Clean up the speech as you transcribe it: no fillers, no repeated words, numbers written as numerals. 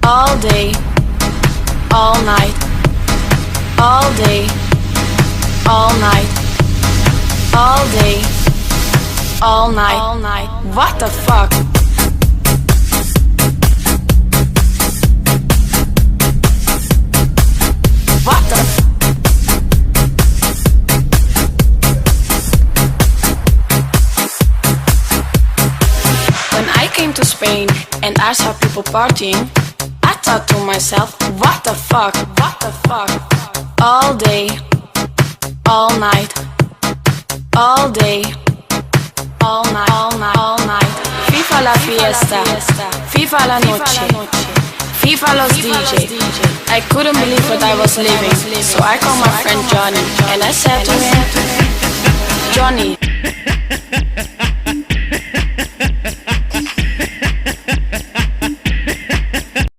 all day, all night, all day, all night, all day, all night, all night. What the fuck? What the f? When I came to Spain and I saw people partying, I thought to myself, what the fuck, what the fuck? All day, all night, all day, all night, all night, all night. FIFA la fiesta, FIFA la noche, FIFA los DJ. I couldn't believe what I was living, so I called my friend Johnny and I said to him, Johnny,